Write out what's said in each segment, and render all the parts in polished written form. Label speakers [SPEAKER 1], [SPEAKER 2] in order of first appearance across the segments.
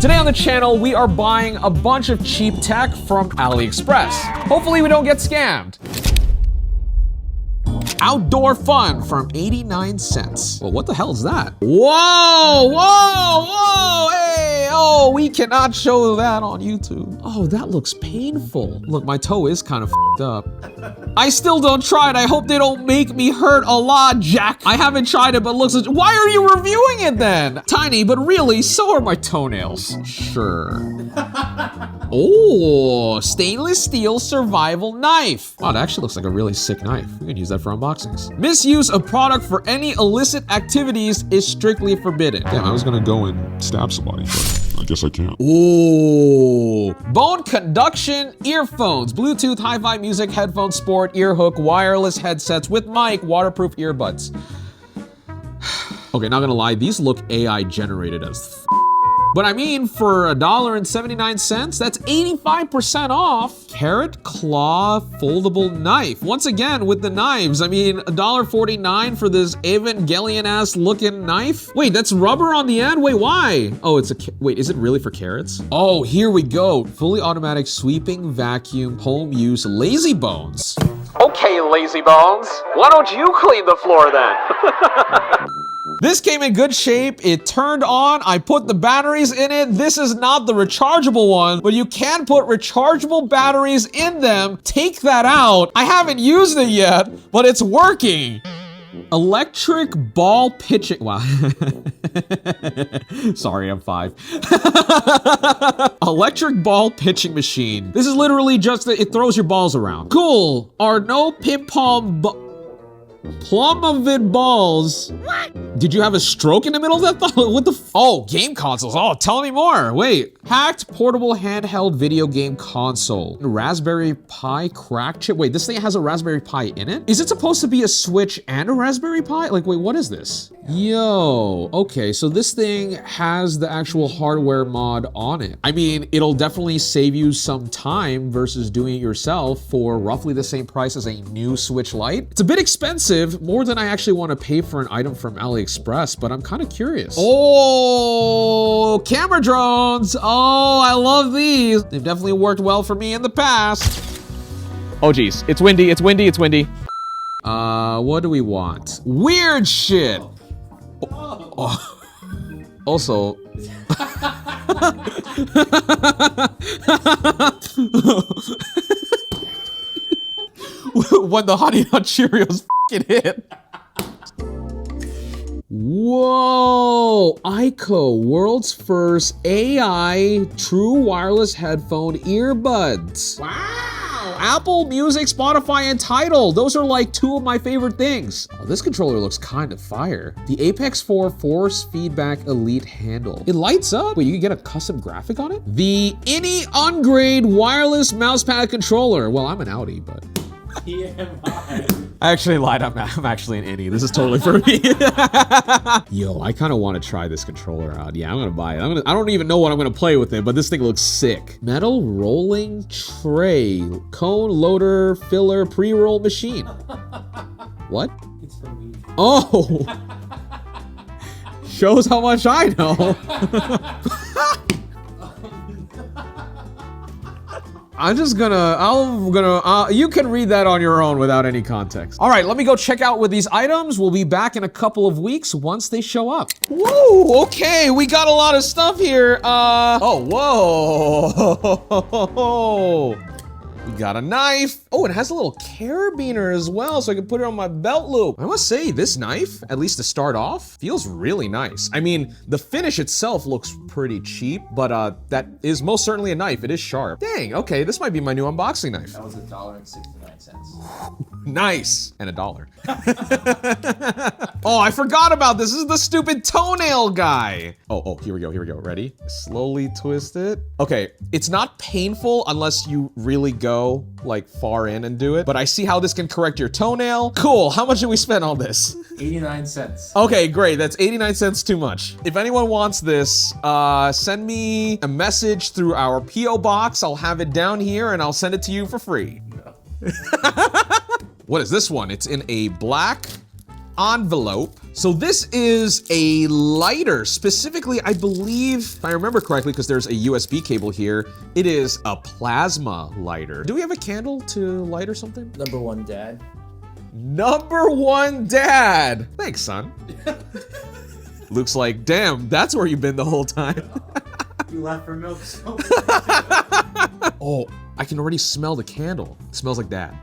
[SPEAKER 1] Today on the channel, we are buying a bunch of cheap tech from AliExpress. Hopefully we don't get scammed. Outdoor fun from 89 cents. Well, what the hell is that? Whoa, whoa, whoa, hey, oh, we cannot show that on YouTube. Oh, that looks painful. Look, my toe is kind of f***ed up. I still don't try it. I hope they don't make me hurt a lot, Jack. I haven't tried it, but looks like, why are you reviewing it then? Tiny, but really, so are my toenails. Sure. Oh, stainless steel survival knife. Wow, that actually looks like a really sick knife. We can use that for unboxings. Misuse of product for any illicit activities is strictly forbidden.
[SPEAKER 2] Damn, I was gonna go and stab somebody, but I guess I can't.
[SPEAKER 1] Ooh. Bone conduction earphones, Bluetooth, hi-fi music, headphone, sport, ear hook, wireless headsets with mic, waterproof earbuds. Okay, not gonna lie, these look AI generated as but I mean, for $1.79, that's 85% off. Carrot claw foldable knife. Once again, with the knives, I mean, $1.49 for this Evangelion-ass looking knife? Wait, that's rubber on the end? Wait, why? Oh, wait, is it really for carrots? Oh, here we go. Fully automatic sweeping vacuum home use lazy bones. Okay, lazy bones. Why don't you clean the floor then? This came in good shape. It turned on. I put the batteries in it. This is not the rechargeable one, but you can put rechargeable batteries in them. Take that out. I haven't used it yet, but it's working. Electric ball pitching. Wow. Sorry, I'm 5. Electric ball pitching machine. This is literally just, it throws your balls around. Cool. Are no ping pong Plumovid balls. What? Did you have a stroke in the middle of that thought? What the oh, game consoles. Oh, tell me more. Wait. Hacked portable handheld video game console. Raspberry Pi cracked chip. Wait, this thing has a Raspberry Pi in it? Is it supposed to be a Switch and a Raspberry Pi? Like, wait, what is this? Yo, okay, so this thing has the actual hardware mod on it. I mean, it'll definitely save you some time versus doing it yourself for roughly the same price as a new Switch Lite. It's a bit expensive, more than I actually want to pay for an item from AliExpress, but I'm kind of curious. Oh, camera drones. Oh, I love these. They've definitely worked well for me in the past. Oh geez, it's windy, it's windy, it's windy. What do we want? Weird shit. Oh. Also, when the Honey Nut Cheerios f***ing hit. Whoa, Ico, world's first AI true wireless headphone earbuds. Wow. Apple Music, Spotify, and Tidal. Those are like 2 of my favorite things. Oh, this controller looks kind of fire. The Apex 4 Force Feedback Elite handle. It lights up. Wait, you can get a custom graphic on it? The Ini Ungrade wireless mousepad controller. Well, I'm an Audi, but. I actually lied. I'm actually an innie. This is totally for me. Yo, I kind of want to try this controller out. Yeah, I'm gonna buy it. I don't even know what I'm gonna play with it, but this thing looks sick. Metal rolling tray, cone loader, filler, pre-roll machine. What?
[SPEAKER 3] It's for me.
[SPEAKER 1] Oh, shows how much I know. You can read that on your own without any context. All right, let me go check out with these items. We'll be back in a couple of weeks once they show up. Whoa, okay, we got a lot of stuff here. Oh, whoa. We got a knife. Oh, it has a little carabiner as well, so I can put it on my belt loop. I must say, this knife, at least to start off, feels really nice. I mean, the finish itself looks pretty cheap, but that is most certainly a knife. It is sharp. Dang, okay, this might be my new unboxing knife.
[SPEAKER 3] That was $1.69.
[SPEAKER 1] Nice, and $1. Oh, I forgot about this. This is the stupid toenail guy. Oh, here we go. Ready? Slowly twist it. Okay, it's not painful unless you really go like far in and do it, but I see how this can correct your toenail. Cool, how much did we spend on this?
[SPEAKER 3] 89 cents.
[SPEAKER 1] Okay, great, that's 89 cents too much. If anyone wants this, send me a message through our P.O. box. I'll have it down here and I'll send it to you for free. No. What is this one? It's in a black envelope. So this is a lighter. Specifically, I believe, if I remember correctly, because there's a USB cable here, it is a plasma lighter. Do we have a candle to light or something?
[SPEAKER 3] Number one, Dad.
[SPEAKER 1] Number one, Dad. Thanks, son. Luke's like, damn, that's where you've been the whole time.
[SPEAKER 3] You left for milk so
[SPEAKER 1] Oh, I can already smell the candle. It smells like Dad.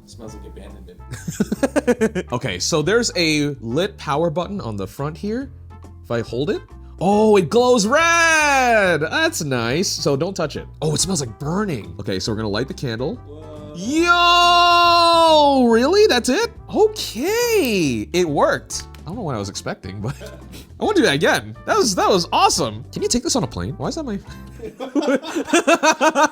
[SPEAKER 3] Smells like abandoned it.
[SPEAKER 1] Okay, so there's a lit power button on the front here. If I hold it, oh, it glows red. That's nice. So don't touch it. Oh, it smells like burning. Okay, so we're gonna light the candle.
[SPEAKER 3] Whoa.
[SPEAKER 1] Yo, really? That's it? Okay, it worked. I don't know what I was expecting, but I want to do that again. That was awesome. Can you take this on a plane? Why is that my...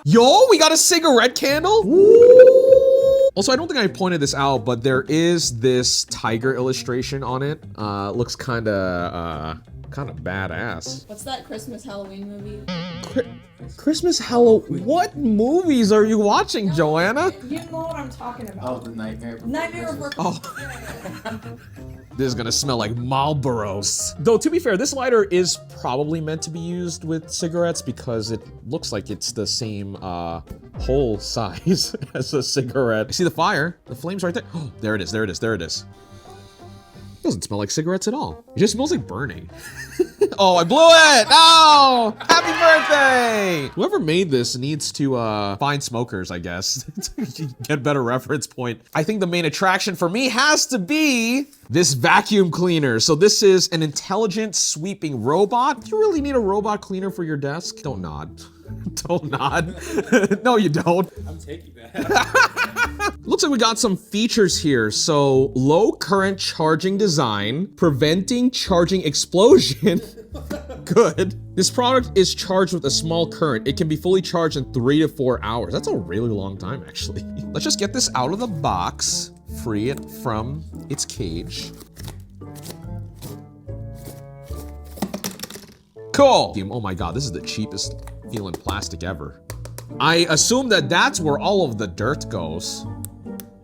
[SPEAKER 1] Yo, we got a cigarette candle? Ooh. Also, I don't think I pointed this out, but there is this tiger illustration on it. Looks kinda badass.
[SPEAKER 4] What's that Christmas Halloween movie?
[SPEAKER 1] Christmas Halloween. What movies are you watching, Joanna?
[SPEAKER 4] You know what I'm talking about.
[SPEAKER 3] Oh, the Nightmare Before
[SPEAKER 4] Nightmare
[SPEAKER 3] Christmas.
[SPEAKER 4] Before
[SPEAKER 1] Oh. This is gonna smell like Marlboros. Though, to be fair, this lighter is probably meant to be used with cigarettes because it looks like it's the same hole size as a cigarette. I see the fire. The flame's right there. Oh, there it is, there it is, there it is. It doesn't smell like cigarettes at all. It just smells like burning. Oh, I blew it! No! Happy birthday! Whoever made this needs to find smokers, I guess. Get a better reference point. I think the main attraction for me has to be this vacuum cleaner. So this is an intelligent sweeping robot. Do you really need a robot cleaner for your desk? Don't nod. Don't nod. No, you don't.
[SPEAKER 3] I'm taking that.
[SPEAKER 1] Looks like we got some features here. So low current charging design, preventing charging explosion. Good. This product is charged with a small current. It can be fully charged in 3 to 4 hours. That's a really long time, actually. Let's just get this out of the box, free it from its cage. Cool. Oh my God, this is the cheapest feeling plastic ever. I assume that that's where all of the dirt goes.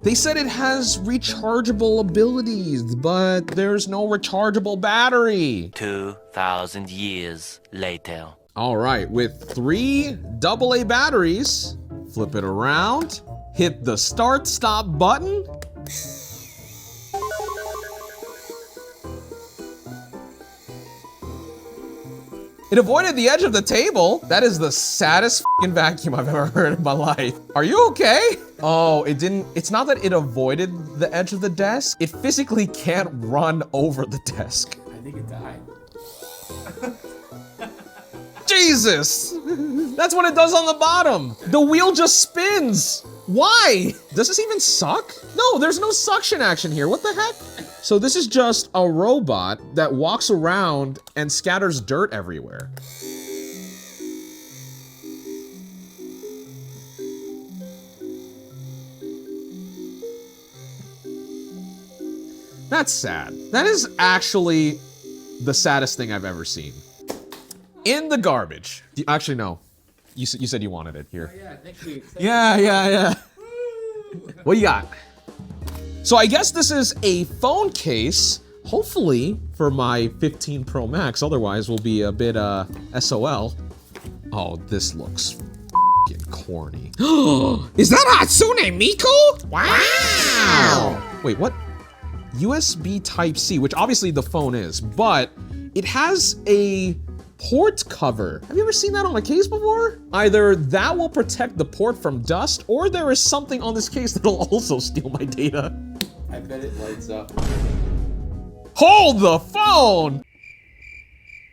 [SPEAKER 1] They said it has rechargeable abilities, but there's no rechargeable battery.
[SPEAKER 5] 2,000 years later.
[SPEAKER 1] All right, with 3 AA batteries, flip it around, hit the start stop button. It avoided the edge of the table. That is the saddest f***ing vacuum I've ever heard in my life. Are you okay? Oh, it didn't, it's not that it avoided the edge of the desk. It physically can't run over the desk.
[SPEAKER 3] I think it died.
[SPEAKER 1] Jesus! That's what it does on the bottom. The wheel just spins. Why? Does this even suck? No, there's no suction action here. What the heck? So this is just a robot that walks around and scatters dirt everywhere. That's sad. That is actually the saddest thing I've ever seen. In the garbage. Actually, no. You said you wanted it here.
[SPEAKER 3] Oh, yeah, thank you.
[SPEAKER 1] Yeah. What you got? So I guess this is a phone case, hopefully for my 15 Pro Max. Otherwise, we'll be a bit SOL. Oh, this looks f***ing corny. Is that Hatsune Miku? Wow! Wait, what? USB Type-C, which obviously the phone is, but it has a port cover. Have you ever seen that on a case before? Either that will protect the port from dust, or there is something on this case that'll also steal my data.
[SPEAKER 3] I bet it lights up.
[SPEAKER 1] Hold the phone!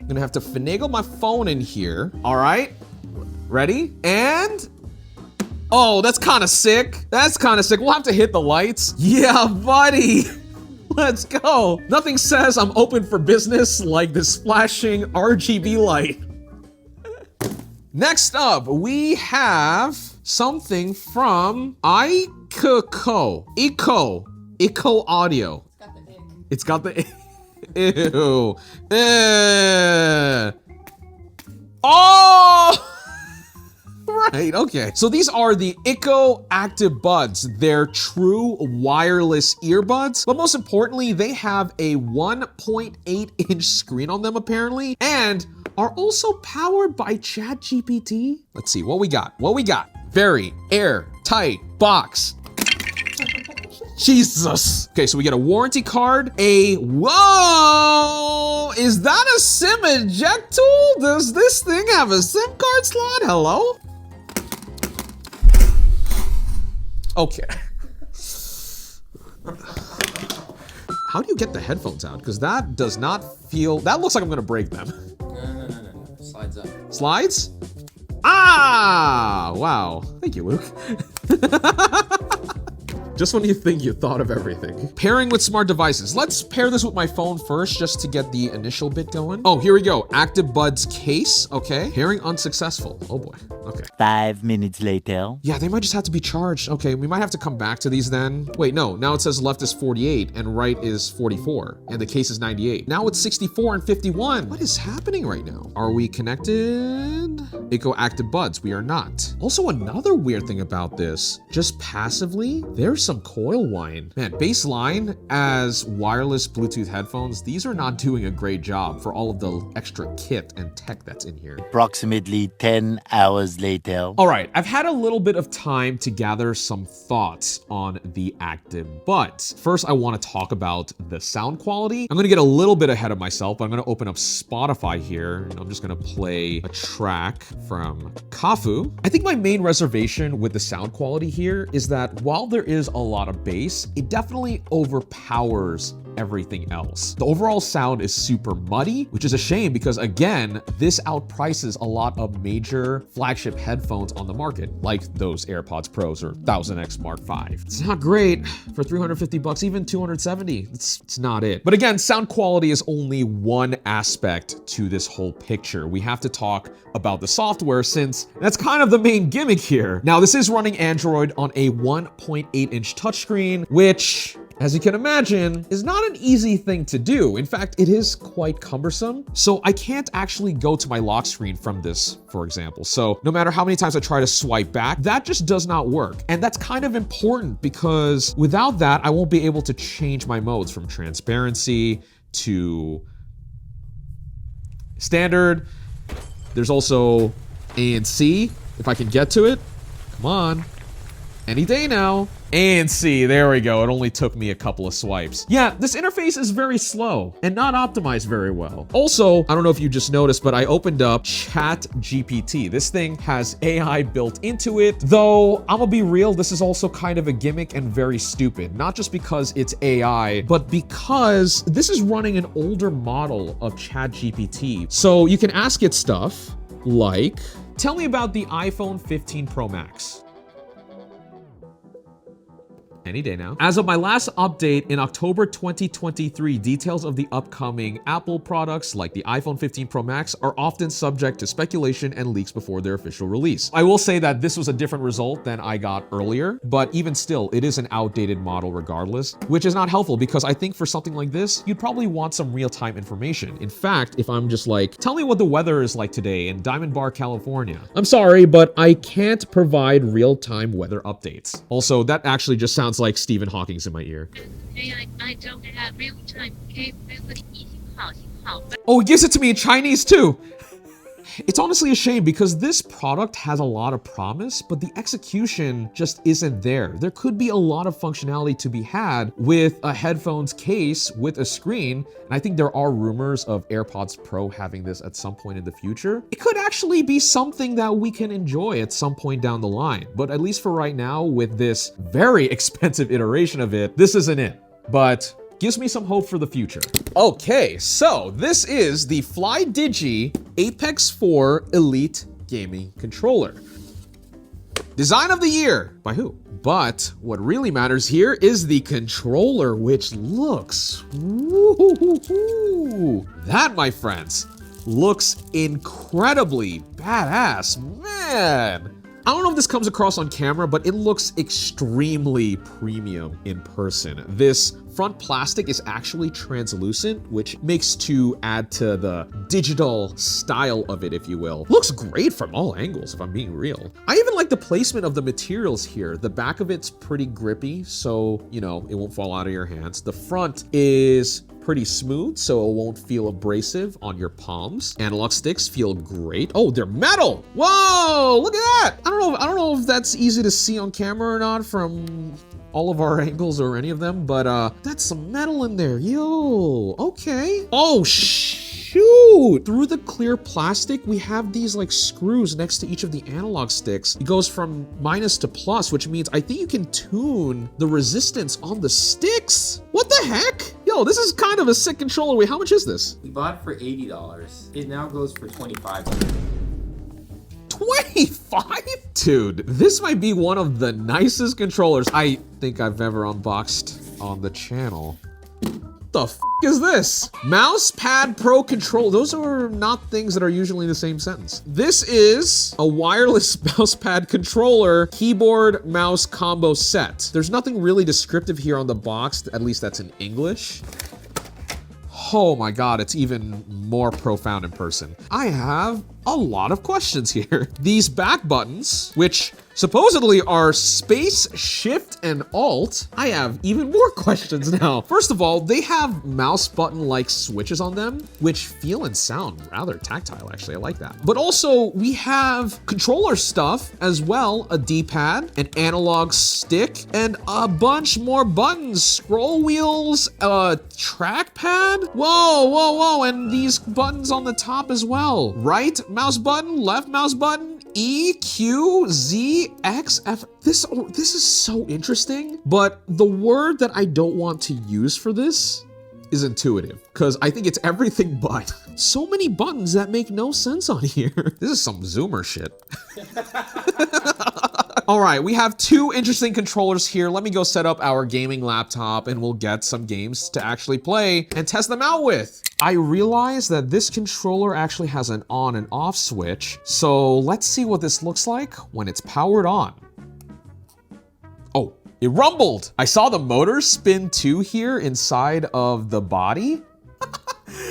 [SPEAKER 1] I'm gonna have to finagle my phone in here. All right, ready? And, oh, that's kind of sick. That's kind of sick. We'll have to hit the lights. Yeah, buddy. Let's go. Nothing says I'm open for business like this flashing RGB light. Next up, we have something from Eco Audio.
[SPEAKER 4] It's got the ick.
[SPEAKER 1] It's got the ew. Oh! right, okay. So these are the Echo Active Buds. They're true wireless earbuds, but most importantly, they have a 1.8-inch screen on them apparently, and are also powered by ChatGPT. Let's see what we got. Very airtight box. Jesus. Okay, so we get a warranty card, whoa! Is that a SIM eject tool? Does this thing have a SIM card slot? Hello? Okay. How do you get the headphones out? Because that does not feel, that looks like I'm gonna break them.
[SPEAKER 3] No. Slides up.
[SPEAKER 1] Slides? Ah, wow. Thank you, Luke. Just when you think you thought of everything. Pairing with smart devices. Let's pair this with my phone first just to get the initial bit going. Oh, here we go. Active Buds case, okay. Pairing unsuccessful. Oh boy, okay.
[SPEAKER 5] 5 minutes later.
[SPEAKER 1] Yeah, they might just have to be charged. Okay, we might have to come back to these then. Wait, no, now it says left is 48 and right is 44 and the case is 98. Now it's 64 and 51. What is happening right now? Are we connected? Echo Active Buds, we are not. Also, another weird thing about this, just passively, there's some coil whine. Man, baseline as wireless Bluetooth headphones, these are not doing a great job for all of the extra kit and tech that's in here.
[SPEAKER 5] Approximately 10 hours later.
[SPEAKER 1] All right, I've had a little bit of time to gather some thoughts on the Active Buds. First, I want to talk about the sound quality. I'm going to get a little bit ahead of myself, but I'm going to open up Spotify here, and I'm just going to play a track from Kafu. I think my main reservation with the sound quality here is that while there is a lot of bass, it definitely overpowers everything else. The overall sound is super muddy, which is a shame because again, this outprices a lot of major flagship headphones on the market, like those AirPods Pros or 1000X Mark V. It's not great for 350 bucks, even 270. It's not it. But again, sound quality is only one aspect to this whole picture. We have to talk about the software since that's kind of the main gimmick here. Now, this is running Android on a 1.8-inch touchscreen, which, as you can imagine, is not an easy thing to do. In fact, it is quite cumbersome. So I can't actually go to my lock screen from this, for example. So no matter how many times I try to swipe back, that just does not work. And that's kind of important because without that, I won't be able to change my modes from transparency to standard. There's also ANC, if I can get to it. Come on. Any day now. ANC, there we go. It only took me a couple of swipes. Yeah, this interface is very slow and not optimized very well. Also, I don't know if you just noticed, but I opened up ChatGPT. This thing has AI built into it, though I'm gonna be real, this is also kind of a gimmick and very stupid. Not just because it's AI, but because this is running an older model of ChatGPT. So you can ask it stuff like, tell me about the iPhone 15 Pro Max. Any day now. As of my last update in October 2023, details of the upcoming Apple products like the iPhone 15 Pro Max are often subject to speculation and leaks before their official release. I will say that this was a different result than I got earlier, but even still, it is an outdated model regardless, which is not helpful because I think for something like this, you'd probably want some real-time information. In fact, if I'm just like, tell me what the weather is like today in Diamond Bar, California. I'm sorry, but I can't provide real-time weather updates. Also, that actually just sounds like Stephen Hawking's in my ear.
[SPEAKER 6] I don't have real-time capability.
[SPEAKER 1] Oh, he gives it to me in Chinese too. It's honestly a shame because this product has a lot of promise, but the execution just isn't there. There could be a lot of functionality to be had with a headphones case with a screen, and I think there are rumors of AirPods Pro having this at some point in the future. It could actually be something that we can enjoy at some point down the line, but at least for right now, with this very expensive iteration of it, this isn't it. But gives me some hope for the future. Okay, so this is the FlyDigi Apex 4 Elite Gaming Controller. Design of the year, by who? But what really matters here is the controller, which looks, woo-hoo-hoo-hoo. That, my friends, looks incredibly badass. Man, I don't know if this comes across on camera, but it looks extremely premium in person. This front plastic is actually translucent, which makes to add to the digital style of it, if you will. Looks great from all angles, if I'm being real. I even like the placement of the materials here. The back of it's pretty grippy, so, you know, it won't fall out of your hands. The front is pretty smooth, so it won't feel abrasive on your palms. Analog sticks feel great. Oh, they're metal. Whoa, look at that. I don't know if that's easy to see on camera or not from all of our angles or any of them, but that's some metal in there. Yo, okay. Oh, shoot. Through the clear plastic, we have these like screws next to each of the analog sticks. It goes from minus to plus, which means I think you can tune the resistance on the sticks. What the heck? Yo, this is kind of a sick controller. Wait, how much is this?
[SPEAKER 3] We bought it for $80. It now goes for $25.
[SPEAKER 1] 25? Dude, this might be one of the nicest controllers I think I've ever unboxed on the channel. The f is this? Mouse Pad Pro Control. Those are not things that are usually in the same sentence. This is a wireless mouse pad controller, keyboard, mouse combo set. There's nothing really descriptive here on the box, at least that's in English. Oh my God, it's even more profound in person. I have a lot of questions here. These back buttons, which supposedly are space, shift, and alt. I have even more questions now. First of all, they have mouse button-like switches on them, which feel and sound rather tactile, actually. I like that. But also, we have controller stuff as well, a D-pad, an analog stick, and a bunch more buttons, scroll wheels, a trackpad. Whoa, whoa, whoa, and these buttons on the top as well. Right mouse button, left mouse button, E, Q, Z, X, F. This is so interesting, but the word that I don't want to use for this is intuitive, because I think it's everything but. So many buttons that make no sense on here. This is some Zoomer shit. All right, we have two interesting controllers here. Let me go set up our gaming laptop and we'll get some games to actually play and test them out with. I realize that this controller actually has an on and off switch. So let's see what this looks like when it's powered on. Oh, it rumbled. I saw the motor spin too here inside of the body.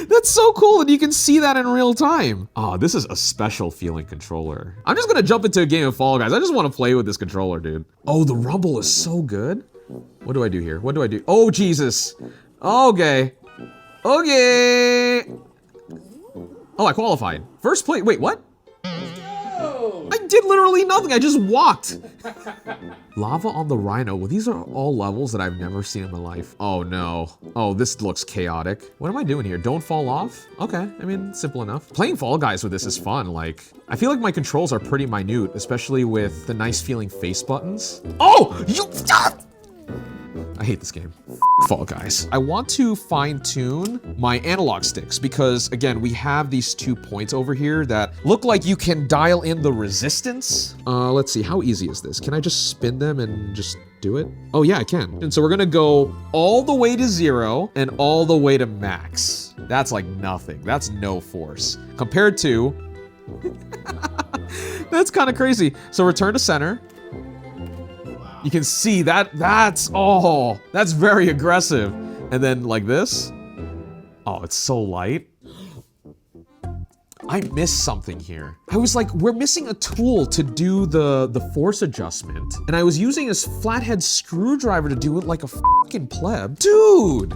[SPEAKER 1] That's so cool, and you can see that in real time. Oh, this is a special feeling controller. I'm just gonna jump into a game of Fall Guys. I just wanna play with this controller, dude. Oh, the rumble is so good. What do I do here? What do I do? Oh, Jesus. Okay. Okay. Oh, I qualified. First place, wait, what? I did literally nothing, I just walked. Lava on the Rhino. Well, these are all levels that I've never seen in my life. Oh no. Oh, this looks chaotic. What am I doing here? Don't fall off? Okay, I mean, simple enough. Playing Fall Guys with this is fun. Like, I feel like my controls are pretty minute, especially with the nice feeling face buttons. Oh, you stop! I hate this game. Fall Guys. I want to fine tune my analog sticks because, again, we have these 2 points over here that look like you can dial in the resistance. Let's see, how easy is this? Can I just spin them and just do it? Oh yeah, I can. And so we're gonna go all the way to 0 and all the way to max. That's like nothing. That's no force. Compared to... That's kind of crazy. So return to center. You can see that's very aggressive. And then like this. Oh, it's so light. I missed something here. I was like, we're missing a tool to do the force adjustment. And I was using this flathead screwdriver to do it like a fucking pleb. Dude,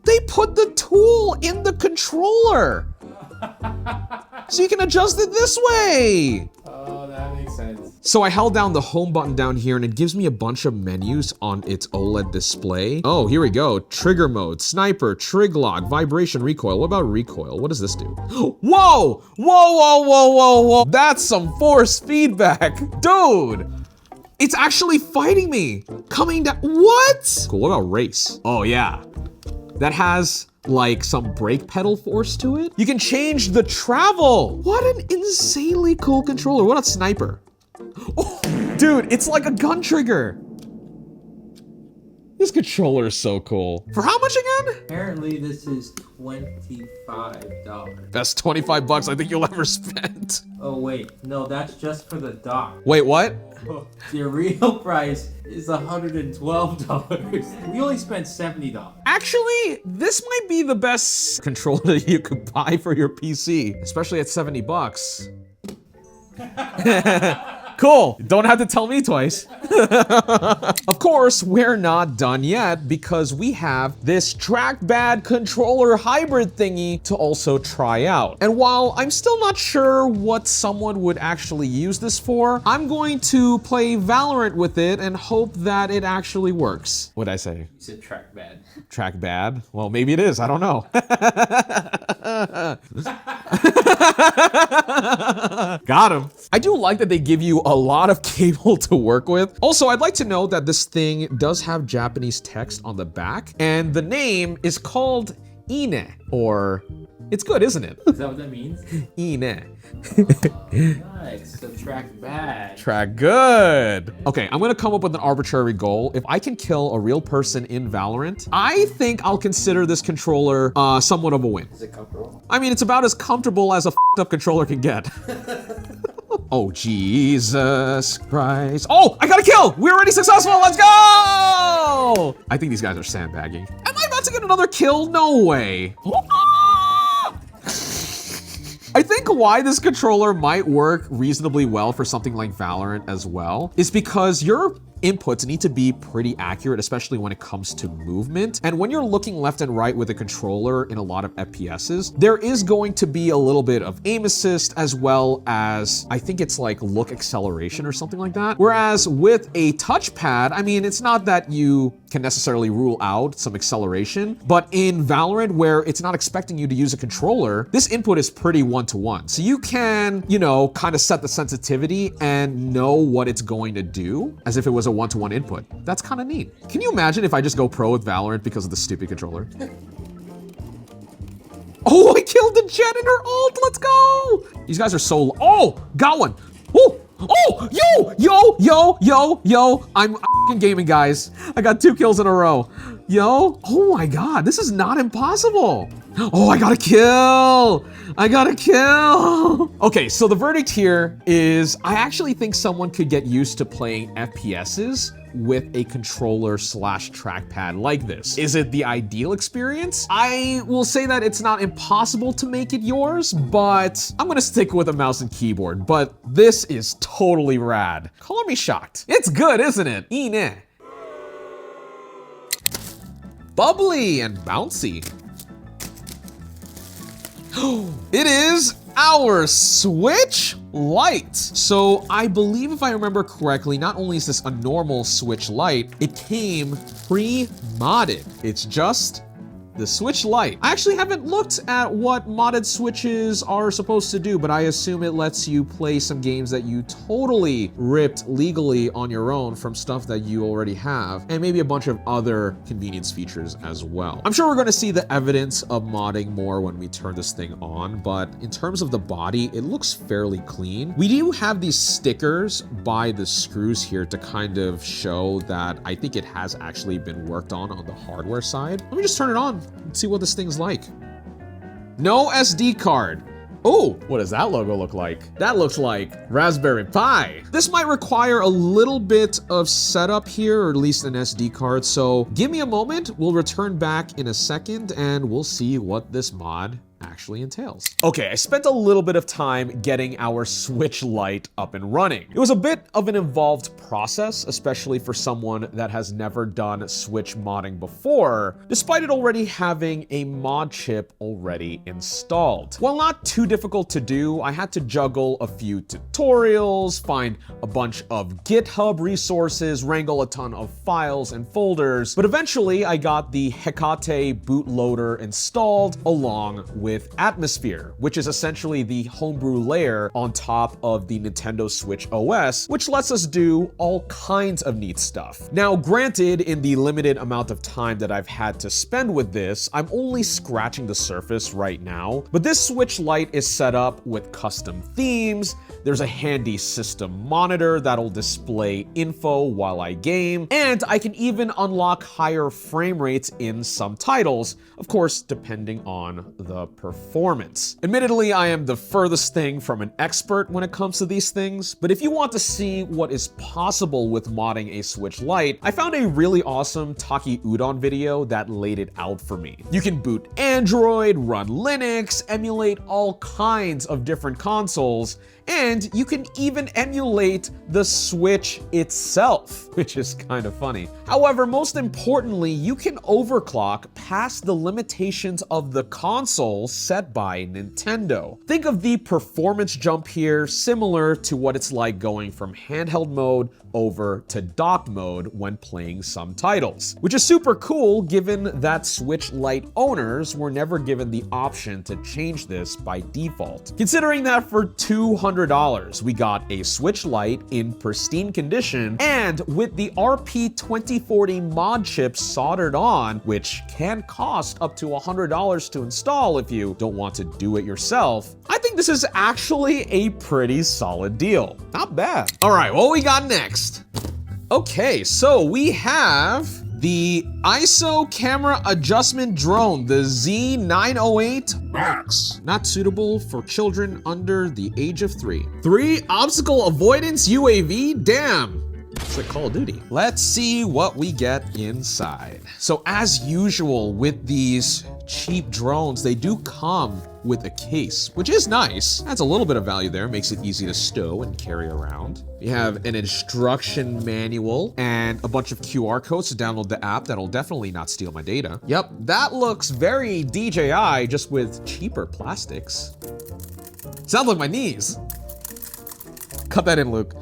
[SPEAKER 1] they put the tool in the controller. So you can adjust it this way.
[SPEAKER 3] Oh, that makes sense.
[SPEAKER 1] So I held down the home button down here and it gives me a bunch of menus on its OLED display. Oh, here we go. Trigger mode, sniper, trig lock, vibration, recoil. What about recoil? What does this do? Whoa! Whoa! That's some force feedback. Dude! It's actually fighting me. Coming down. What? Cool, what about race? Oh yeah. That has like some brake pedal force to it. You can change the travel. What an insanely cool controller. What about sniper? Oh, dude, it's like a gun trigger. This controller is so cool. For how much again?
[SPEAKER 3] Apparently, this is $25.
[SPEAKER 1] Best 25 bucks I think you'll ever spend.
[SPEAKER 3] Oh, wait. No, that's just for the dock.
[SPEAKER 1] Wait, what?
[SPEAKER 3] The real price is $112. We only spent $70.
[SPEAKER 1] Actually, this might be the best controller you could buy for your PC, especially at 70 bucks. Cool, don't have to tell me twice. Of course, we're not done yet because we have this Trackpad controller hybrid thingy to also try out. And while I'm still not sure what someone would actually use this for, I'm going to play Valorant with it and hope that it actually works. What'd I say?
[SPEAKER 3] You said Trackpad.
[SPEAKER 1] Trackpad? Well, maybe it is, I don't know. Got him. I do like that they give you a lot of cable to work with. Also, I'd like to note that this thing does have Japanese text on the back, and the name is called Ine, or it's good, isn't it?
[SPEAKER 3] Is that what that means?
[SPEAKER 1] Ine.
[SPEAKER 3] Nice. So Trackpad.
[SPEAKER 1] Track good. Okay, I'm gonna come up with an arbitrary goal. If I can kill a real person in Valorant, I think I'll consider this controller somewhat of a win.
[SPEAKER 3] Is it comfortable?
[SPEAKER 1] I mean, it's about as comfortable as a f***ed up controller can get. Oh, Jesus Christ. Oh, I got a kill! We're already successful, let's go! I think these guys are sandbagging. Am I about to get another kill? No way. I think why this controller might work reasonably well for something like Valorant as well is because your inputs need to be pretty accurate, especially when it comes to movement. And when you're looking left and right with a controller in a lot of FPSs, there is going to be a little bit of aim assist as well as, I think it's like look acceleration or something like that. Whereas with a touchpad, I mean, it's not that you can necessarily rule out some acceleration, but in Valorant where it's not expecting you to use a controller, this input is pretty one-to-one. So you can, you know, kind of set the sensitivity and know what it's going to do as if it was a one-to-one input. That's kind of neat. Can you imagine if I just go pro with Valorant because of the stupid controller? Oh, I killed the Jet in her ult, let's go! These guys are so, oh, got one. Oh, oh, yo, I'm f***ing gaming, guys. I got 2 kills in a row. Yo, oh my God, this is not impossible. Oh, I got a kill. I got a kill. Okay, so the verdict here is I actually think someone could get used to playing FPSs with a controller slash trackpad like this. Is it the ideal experience? I will say that it's not impossible to make it yours, but I'm gonna stick with a mouse and keyboard. But this is totally rad. Color me shocked. It's good, isn't it? Ine. Bubbly and bouncy. It is our Switch Lite. So I believe if I remember correctly, not only is this a normal Switch Lite, it came pre-modded. It's just the Switch Lite. I actually haven't looked at what modded Switches are supposed to do, but I assume it lets you play some games that you totally ripped legally on your own from stuff that you already have, and maybe a bunch of other convenience features as well. I'm sure we're gonna see the evidence of modding more when we turn this thing on, but in terms of the body, it looks fairly clean. We do have these stickers by the screws here to kind of show that I think it has actually been worked on the hardware side. Let me just turn it on. Let's see what this thing's like. No SD card. Oh, what does that logo look like? That looks like Raspberry Pi. This might require a little bit of setup here, or at least an SD card. So give me a moment. We'll return back in a second and we'll see what this mod actually entails. Okay, I spent a little bit of time getting our Switch Lite up and running. It was a bit of an involved process, especially for someone that has never done Switch modding before, despite it already having a mod chip already installed. While not too difficult to do, I had to juggle a few tutorials, find a bunch of GitHub resources, wrangle a ton of files and folders, but eventually I got the Hecate bootloader installed along with with Atmosphere, which is essentially the homebrew layer on top of the Nintendo Switch OS, which lets us do all kinds of neat stuff. Now, granted, in the limited amount of time that I've had to spend with this, I'm only scratching the surface right now, but this Switch Lite is set up with custom themes. There's a handy system monitor that'll display info while I game, and I can even unlock higher frame rates in some titles, of course, depending on the performance. Admittedly, I am the furthest thing from an expert when it comes to these things, but if you want to see what is possible with modding a Switch Lite, I found a really awesome Taki Udon video that laid it out for me. You can boot Android, run Linux, emulate all kinds of different consoles, and you can even emulate the Switch itself, which is kind of funny. However, most importantly, you can overclock past the limitations of the console set by Nintendo. Think of the performance jump here similar to what it's like going from handheld mode over to dock mode when playing some titles, which is super cool given that Switch Lite owners were never given the option to change this by default. Considering that for $200, we got a Switch Lite in pristine condition and with the RP2040 mod chip soldered on, which can cost up to $100 to install if you don't want to do it yourself, I think this is actually a pretty solid deal. Not bad. All right, what we got next? Okay, so we have the ISO camera adjustment drone, the Z908 Max. Not suitable for children under the age of 3. 3 obstacle avoidance UAV? Damn. It's like Call of Duty. Let's see what we get inside. So as usual with these cheap drones, they do come with a case, which is nice. Adds a little bit of value there, makes it easy to stow and carry around. We have an instruction manual and a bunch of QR codes to download the app that'll definitely not steal my data. Yep, that looks very DJI, just with cheaper plastics. Sounds like my knees. Cut that in, Luke.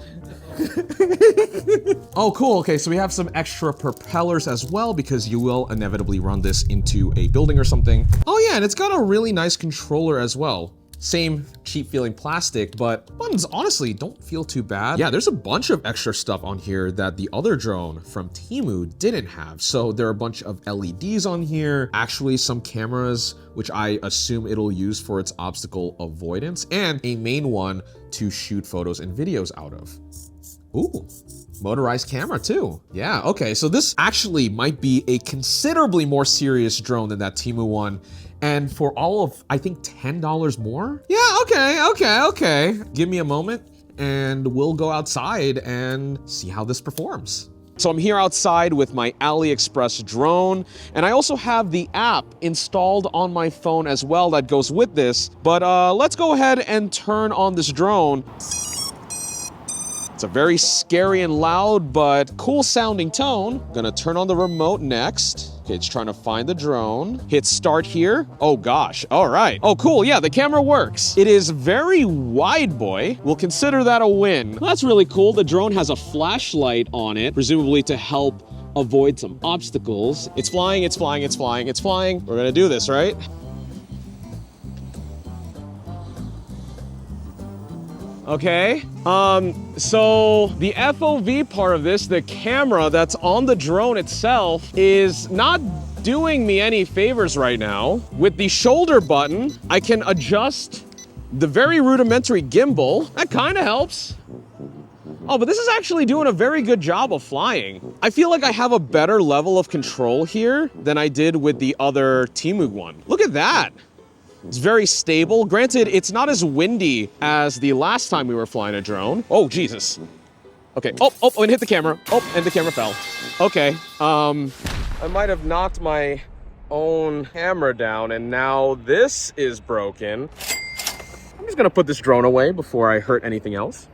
[SPEAKER 1] Oh, cool. Okay, so we have some extra propellers as well because you will inevitably run this into a building or something. Oh yeah, and it's got a really nice controller as well. Same cheap feeling plastic, but buttons honestly don't feel too bad. Yeah, there's a bunch of extra stuff on here that the other drone from Temu didn't have. So there are a bunch of LEDs on here, actually some cameras, which I assume it'll use for its obstacle avoidance, and a main one to shoot photos and videos out of. Ooh, motorized camera too. Yeah, okay, so this actually might be a considerably more serious drone than that Temu one. And for all of, I think, $10 more? Yeah, okay. Give me a moment and we'll go outside and see how this performs. So I'm here outside with my AliExpress drone, and I also have the app installed on my phone as well that goes with this. But let's go ahead and turn on this drone. It's a very scary and loud, but cool sounding tone. Gonna turn on the remote next. Okay, it's trying to find the drone. Hit start here. Oh gosh, all right. Oh cool, yeah, the camera works. It is very wide, boy. We'll consider that a win. That's really cool. The drone has a flashlight on it, presumably to help avoid some obstacles. It's flying, it's flying, it's flying, it's flying. We're gonna do this, right? Okay, so the FOV part of this, the camera that's on the drone itself, is not doing me any favors right now. With the shoulder button, I can adjust the very rudimentary gimbal. That kind of helps. Oh, but this is actually doing a very good job of flying. I feel like I have a better level of control here than I did with the other Temu one. Look at that. It's very stable. Granted, it's not as windy as the last time we were flying a drone. Oh, Jesus. Okay. Oh, and hit the camera. Oh, and the camera fell. Okay. I might have knocked my own camera down, and now this is broken. I'm just gonna put this drone away before I hurt anything else.